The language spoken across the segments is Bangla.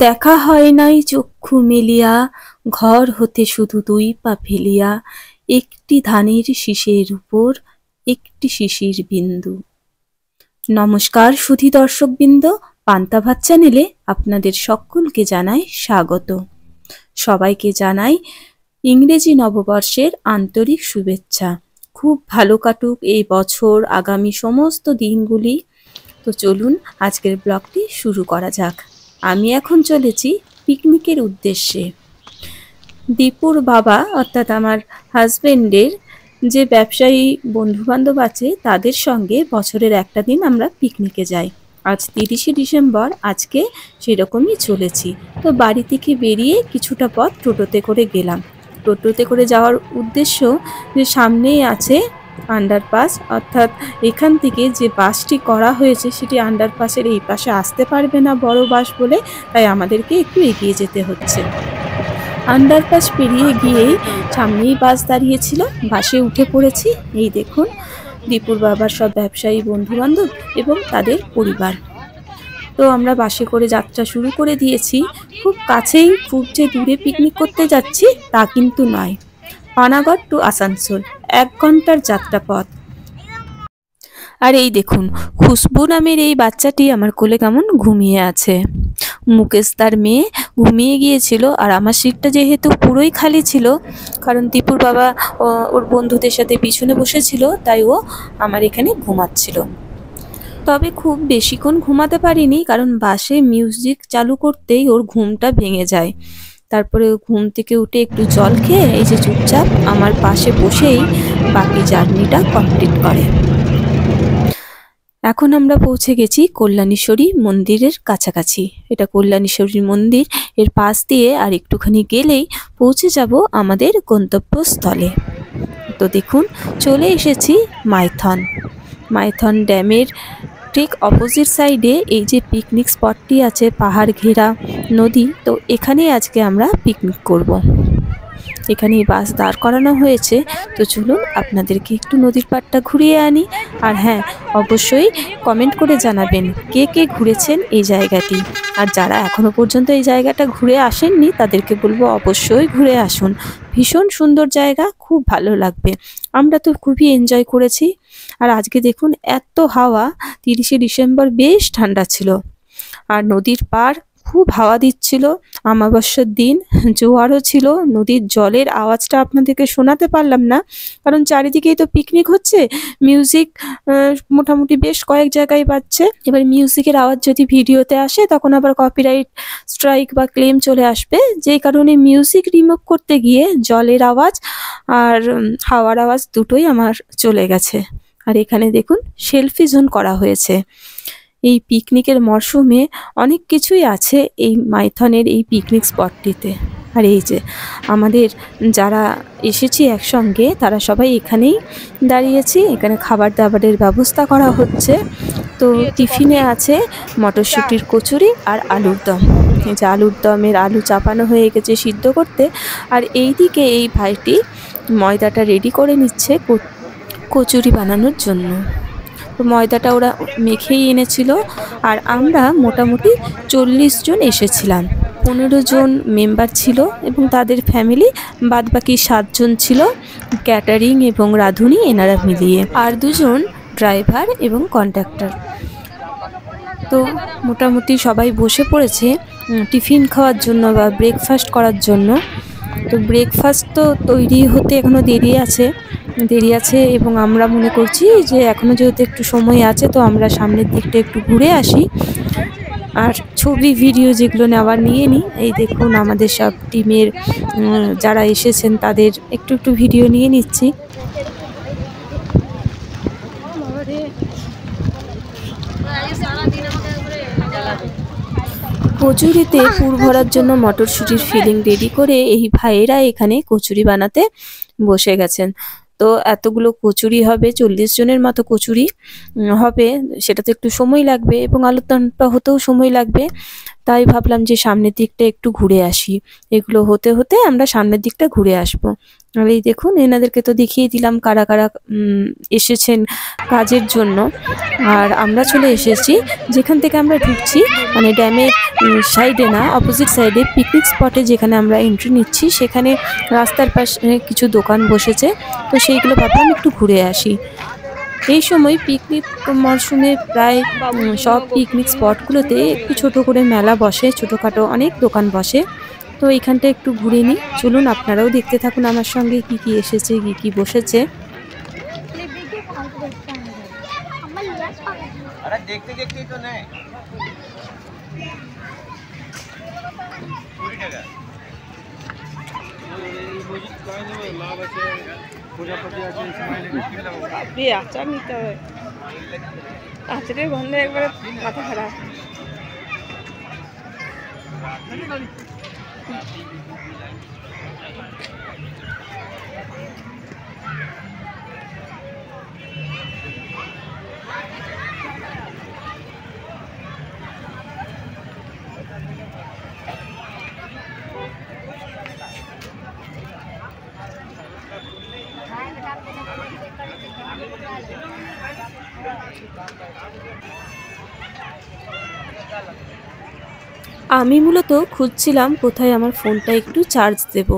দেখা হয় নাই চক্ষু মেলিয়া, ঘর হতে শুধু দুই পা ফেলিয়া, একটি ধানের শীষের উপর একটি শিশির বিন্দু। নমস্কার সুধী দর্শকবৃন্দ, পান্তা ভাত চ্যানেলে আপনাদের সকলকে জানাই স্বাগত। সবাইকে জানাই ইংরেজি নববর্ষের আন্তরিক শুভেচ্ছা। খুব ভালো কাটুক এই বছর, আগামী সমস্ত দিনগুলি। তো চলুন আজকের ব্লগটি শুরু করা যাক। আমি এখন চলেছি পিকনিকের উদ্দেশ্যে। দীপুর বাবা অর্থাৎ আমার হাজবেন্ডের যে ব্যবসায়ী বন্ধুবান্ধব আছে তাদের সঙ্গে বছরের একটা দিন আমরা পিকনিকে যাই। আজ 30শে ডিসেম্বর, আজকে সেরকমই চলেছি। তো বাড়ি থেকে বেরিয়ে কিছুটা পথ টোটোতে করে গেলাম। টোটোতে করে যাওয়ার উদ্দেশ্য যে সামনেই আছে আন্ডারপাস, অর্থাৎ এখান থেকে যে বাসটি করা হয়েছে সেটি আন্ডারপাসের এই পাশে আসতে পারবে না বড় বাস বলে, তাই আমাদেরকে একটু এগিয়ে যেতে হচ্ছে। আন্ডারপাস পেরিয়ে গিয়েই সামনেই বাস দাঁড়িয়েছিল, বাসে উঠে পড়েছি। এই দেখুন দীপুর বাবার সব ব্যবসায়ী বন্ধুবান্ধব এবং তাদের পরিবার। তো আমরা বাসে করে যাত্রা শুরু করে দিয়েছি। খুব কাছেই, খুব যে দূরে পিকনিক করতে যাচ্ছি তা কিন্তু নয়। পানাগড় টু আসানসোল 1 ঘন্টার যাত্রা পথ। আর এই দেখুন খুশবু নামের এই বাচ্চাটি আমার কোলে কেমন ঘুমিয়ে আছে। মুকেশ তার মেয়ে ঘুমিয়ে গিয়েছিল, আর আমার সিটটা যেহেতু পুরোই খালি ছিল, কারণ দীপুর বাবা ওর বন্ধুদের সাথে পিছনে বসেছিল, তাই ও আমার এখানে ঘুমাচ্ছিল। তবে খুব বেশিক্ষণ ঘুমাতে পারিনি, কারণ বাসে মিউজিক চালু করতেই ওর ঘুমটা ভেঙে যায়। তারপরে ঘুম থেকে উঠে একটু জল খেয়ে এই যে চুপচাপ আমার পাশে বসেই বাকি জার্নিটা কমপ্লিট করে। এখন আমরা পৌঁছে গেছি কল্যাণেশ্বরী মন্দিরের কাছাকাছি। এটা কল্যাণেশ্বরী মন্দির, এর পাশ দিয়ে আর একটুখানি গেলেই পৌঁছে যাব আমাদের গন্তব্যস্থলে। তো দেখুন চলে এসেছি মাইথন ড্যামের ঠিক অপোজিট সাইডে এই যে পিকনিক স্পটটি আছে, পাহাড় ঘেরা নদী, তো এখানেই আজকে আমরা পিকনিক করব। এখানেই বাস দাঁড় করানো হয়েছে। তো চলুন আপনাদেরকে একটু নদীর পাড়টা ঘুরিয়ে আনি। আর হ্যাঁ, অবশ্যই কমেন্ট করে জানাবেন কে কে ঘুরেছেন এই জায়গাটি। আর যারা এখনো পর্যন্ত এই জায়গাটা ঘুরে আসেননি তাদেরকে বলবো অবশ্যই ঘুরে আসুন। ভীষণ সুন্দর জায়গা, খুব ভালো লাগবে। আমরা তো খুবই এনজয় করেছি। আর আজকে দেখুন এত হাওয়া, 30শে ডিসেম্বর বেশ ঠান্ডা ছিল, আর নদীর পাড় খুব হাওয়া দিচ্ছিল। অমাবস্যার দিন জোয়ারও ছিল। নদীর জলের আওয়াজটা আপনাদেরকে শোনাতে পারলাম না, কারণ চারিদিকেই তো পিকনিক হচ্ছে, মিউজিক মোটামুটি বেশ কয়েক জায়গায় বাজছে। এবার মিউজিকের আওয়াজ যদি ভিডিওতে আসে তখন আবার কপিরাইট স্ট্রাইক বা ক্লেম চলে আসবে, যেই কারণে মিউজিক রিমুভ করতে গিয়ে জলের আওয়াজ আর হাওয়ার আওয়াজ দুটোই আমার চলে গেছে। আর এখানে দেখুন সেলফি জোন করা হয়েছে। এই পিকনিকের মরশুমে অনেক কিছুই আছে এই মাইথনের এই পিকনিক স্পটটিতে। আর এই যে আমাদের যারা এসেছি একসঙ্গে তারা সবাই এখানেই দাঁড়িয়েছি। এখানে খাবার দাবারের ব্যবস্থা করা হচ্ছে। তো টিফিনে আছে মটরশুঁটির কচুরি আর আলুর দম। এই যে আলুর দমের আলু চাপানো হয়ে গেছে সিদ্ধ করতে, আর এই দিকে এই ভাইটি ময়দাটা রেডি করে নিচ্ছে কচুরি বানানোর জন্য। তো ময়দাটা ওরা মেখেই এনেছিল। আর আমরা মোটামুটি 40 জন এসেছিলাম। 15 জন মেম্বার ছিল এবং তাদের ফ্যামিলি, বাদবাকি 7 জন ছিল ক্যাটারিং এবং রাঁধুনি এনারা মিলিয়ে, আর 2 জন ড্রাইভার এবং কন্ডাক্টর। তো মোটামুটি সবাই বসে পড়েছে টিফিন খাওয়ার জন্য বা ব্রেকফাস্ট করার জন্য। তো ব্রেকফাস্ট তো তৈরি হতে এখনও দেরি আছে এবং আমরা মনে করছি যে এখনও যেহেতু একটু সময় আছে, তো আমরা সামনের দিকটা একটু ঘুরে আসি আর ছবি ভিডিও যেগুলো নেওয়ার নিয়ে নিই। এই দেখুন আমাদের সব টিমের যারা এসেছেন তাদের একটু ভিডিও নিয়ে নিচ্ছি। কচুরিতে পুর ভরার জন্য মটরশুঁটির ফিলিং রেডি করে এই ভাইয়েরা এখানে কচুরি বানাতে বসে গেছেন। তো এতগুলো কচুরি হবে, 40 জনের মতো কচুরি হবে, সেটা তো একটু সময় লাগবে এবং আলুর দমটা হতেও সময় লাগবে। তাই ভাবলাম যে সামনের দিকটা একটু ঘুরে আসি। এগুলো হতে হতে আমরা সামনের দিকটা ঘুরে আসবো। আর এই দেখুন এনাদেরকে তো দেখিয়ে দিলাম কারা কারা এসেছেন কাজের জন্য। আর আমরা চলে এসেছি যেখান থেকে আমরা ঢুকছি, মানে ড্যামের সাইডে না, অপোজিট সাইডে পিকনিক স্পটে যেখানে আমরা এন্ট্রি নিচ্ছি, সেখানে রাস্তার পাশে কিছু দোকান বসেছে। তো সেইগুলো ভাবলাম একটু ঘুরে আসি। এই সময় পিকনিক মরশুমে প্রায় সব পিকনিক স্পটগুলোতে একটু ছোট করে মেলা বসে, ছোটোখাটো অনেক দোকান বসে। তো এইখানটা একটু ঘুরে নিই, চলুন আপনারাও দেখতে থাকুন আমার সঙ্গে কি কি এসেছে, কি কি বসেছে। দেখতে দেখতেই তো নেই। আচার নিতে হবে, আচারের গন্ধে একবারে মাথা খারাপ। আমি মূলত খুঁজছিলাম কোথায় আমার ফোনটা একটু চার্জ দেব।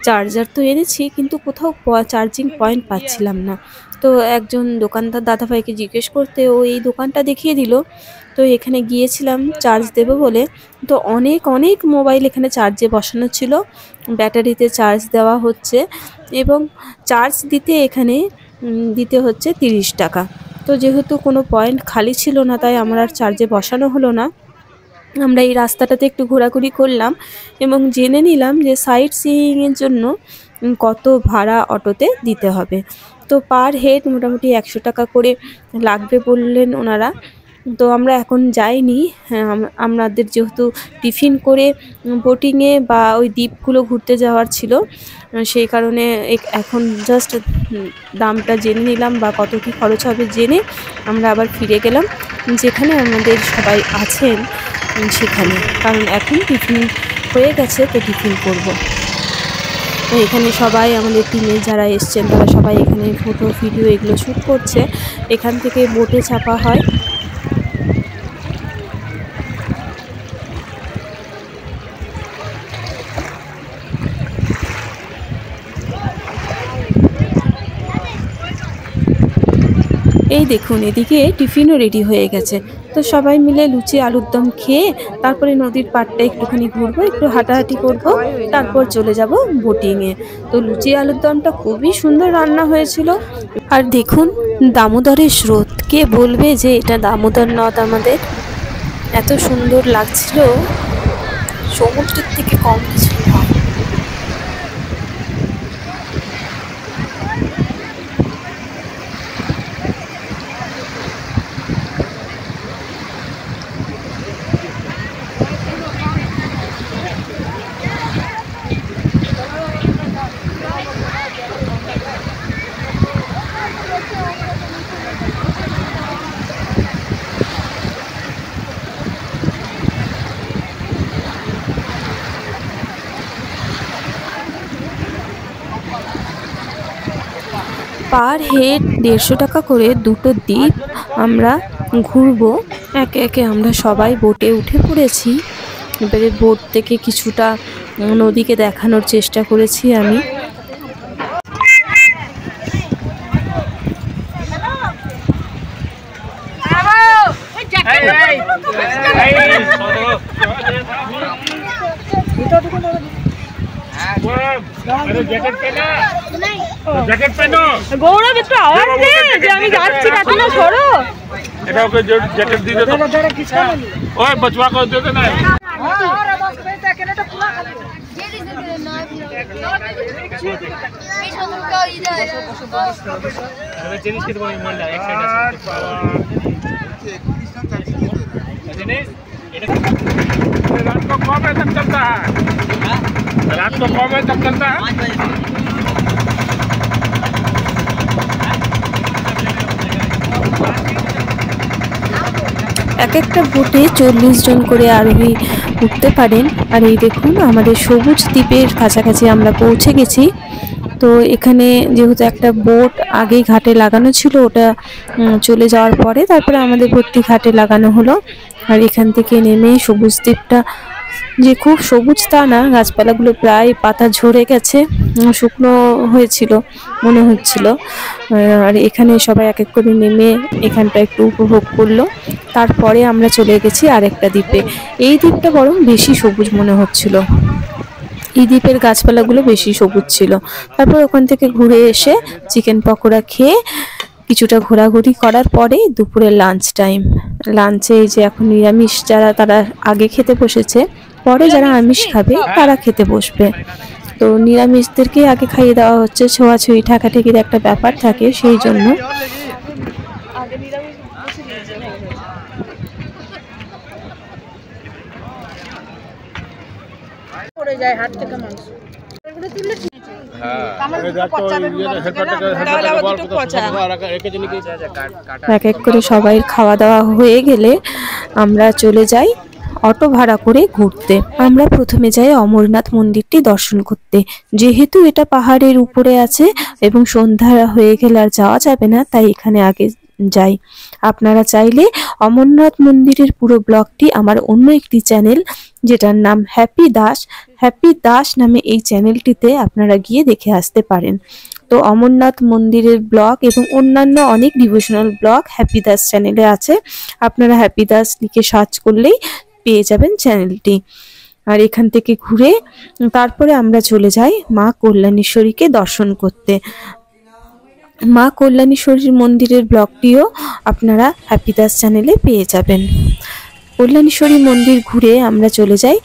চার্জার তো এনেছি কিন্তু কোথাও চার্জিং পয়েন্ট পাচ্ছিলাম না। তো একজন দোকানদার দাদাভাইকে জিজ্ঞেস করতে ও এই দোকানটা দেখিয়ে দিল। তো এখানে গিয়েছিলাম চার্জ দেব বলে। তো অনেক অনেক মোবাইল এখানে চার্জে বসানো ছিল, ব্যাটারিতে চার্জ দেওয়া হচ্ছে এবং চার্জ দিতে এখানে দিতে হচ্ছে 30 টাকা। তো যেহেতু কোনো পয়েন্ট খালি ছিল না, তাই আমার আর চার্জে বসানো হলো না। আমরা এই রাস্তাটাতে একটু ঘোরাঘুরি করলাম এবং জেনে নিলাম যে সাইট সিইংয়ের জন্য কত ভাড়া অটোতে দিতে হবে। তো পার হেড মোটামুটি 100 টাকা করে লাগবে বললেন ওনারা। তো আমরা এখন যাইনি, আমাদের যেহেতু টিফিন করে বোটিংয়ে বা ওই দ্বীপগুলো ঘুরতে যাওয়ার ছিল, সেই কারণে এখন জাস্ট দামটা জেনে নিলাম বা কত কী খরচ হবে জেনে আমরা আবার ফিরে গেলাম যেখানে আমাদের সবাই আছেন সেখানে, কারণ এখন টিফিন হয়ে গেছে তো টিফিন করব। তো এখানে সবাই আমাদের টিমে যারা এসছেন তারা সবাই এখানে ফটো ভিডিও এগুলো শ্যুট করছে। এখান থেকে বোটে চাপা হয়। এই দেখুন এদিকে টিফিনও রেডি হয়ে গেছে। তো সবাই মিলে লুচি আলুর দম খেয়ে তারপরে নদীর পাড়টা একটুখানি ঘুরবো, একটু হাঁটাহাঁটি করব, তারপর চলে যাব বোটিংয়ে। তো লুচি আলুর দমটা খুবই সুন্দর রান্না হয়েছিল। আর দেখুন দামোদরের স্রোত, কে বলবে যে এটা দামোদর নদ আমাদের, এত সুন্দর লাগছিল, সমুদ্রের থেকে কম কিছু নয়। পার হেড 150 টাকা করে দুটো দ্বীপ আমরা ঘুরবো। একে একে আমরা সবাই বোটে উঠে পড়েছি। এবারে বোট থেকে কিছুটা নদীকে দেখানোর চেষ্টা করেছি আমি। গৌরব একটু আওয়াজ দে যে আমি যাচ্ছি, কাকিমা সরো। এটা ওকে জ্যাকেট দিয়ে দে, ওই बचवा को दे देना। জিনিস কি তোমার মন লাগে, এক সাইড আছে। এটা रात को कब बजे तक चलता है? रात को कब बजे तक चलता है? 5 बजे। এক একটা বোটে 40 জন করে আরোহী উঠতে পারেন। আর এই দেখুন আমাদের সবুজ দ্বীপের কাছাকাছি আমরা পৌঁছে গেছি। তো এখানে যেহেতু একটা বোট আগেই ঘাটে লাগানো ছিল, ওটা চলে যাওয়ার পরে তারপরে আমাদের বোটটি ঘাটে লাগানো হলো। আর এখান থেকে নেমে সবুজ দ্বীপটা যে খুব সবুজ তা না, গাছপালাগুলো প্রায় পাতা ঝরে গেছে, শুকনো হয়েছিল মনে হচ্ছিল। আর এখানে সবাই এক এক করে নেমে এখানটা একটু উপভোগ করলো। তারপরে আমরা চলে গেছি আরেকটা দ্বীপে। এই দ্বীপটা বরং বেশি সবুজ মনে হচ্ছিল, এই দ্বীপের গাছপালাগুলো বেশি সবুজ ছিল। তারপর ওখান থেকে ঘুরে এসে চিকেন পকোড়া খেয়ে কিছুটা ঘোরাঘুরি করার পরে দুপুরে লাঞ্চ টাইম। লাঞ্চে এই যে এখন নিরামিষ যারা তারা আগে খেতে বসেছে, পরে যারা আমিষ খাবে তারা খেতে বসবে। তো নিরামিষদেরকে আগে খাইয়ে দেওয়া হচ্ছে, ছোঁয়াছুঁয়ি ঠাকাঠাকির একটা ব্যাপার থাকে সেই জন্য। এক এক করে সবাই খাওয়া দাওয়া হয়ে গেলে আমরা চলে যাই অটো ভাড়া করে ঘুরতে। আমরা প্রথমে যাই অমরনাথ মন্দিরটি দর্শন করতে। যেহেতু এটা পাহাড়ের উপরে আছে এবং সন্ধ্যা হয়ে গেলে আর যাওয়া যাবে না, তাই এখানে আগে যাই। আপনারা চাইলে অমরনাথ মন্দিরের পুরো ব্লগটি আমার অন্য একটি চ্যানেল, যেটার নাম হ্যাপি দাস নামে এই চ্যানেলটিতে আপনারা গিয়ে দেখে আসতে পারেন। তো অমরনাথ মন্দিরের ব্লগ এবং অন্যান্য অনেক ডিভোশনাল ব্লগ হ্যাপি দাস চ্যানেলে আছে। আপনারা হ্যাপি দাস লিখে সার্চ করলেই পেয়ে যাবেন চ্যানেলটি। আর এখান থেকে ঘুরে তারপরে আমরা চলে যাই মা কল্যাণেশ্বরীকে দর্শন করতে। মা কল্যাণেশ্বরীর মন্দিরের ব্লগটিও আপনারা হ্যাপি দাস চ্যানেলে পেয়ে যাবেন। কল্যাণেশ্বরী মন্দির ঘুরে আমরা চলে যাই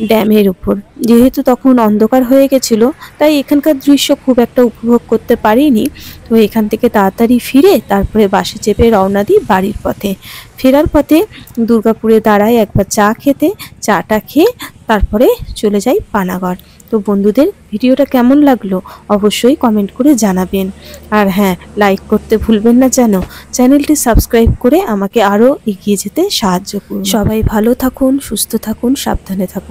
ড্যামের উপর। যেহেতু তখন অন্ধকার হয়ে গেছিল, তাই এখানকার দৃশ্য খুব একটা উপভোগ করতে পারিনি। তো এখান থেকে তাড়াতাড়ি ফিরে তারপরে বাসে চেপে রওনা দিই বাড়ির পথে। ফেরার পথে দুর্গাপুরে দাঁড়াই একবার চা খেতে, চাটা খেয়ে তারপরে চলে যাই পানাগড়। তো বন্ধুদের ভিডিওটা কেমন লাগলো অবশ্যই কমেন্ট করে জানাবেন। আর হ্যাঁ, লাইক করতে ভুলবেন না যেন। চ্যানেলটি সাবস্ক্রাইব করে আমাকে আরও এগিয়ে যেতে সাহায্য করুন। সবাই ভালো থাকুন, সুস্থ থাকুন, সাবধানে থাকুন।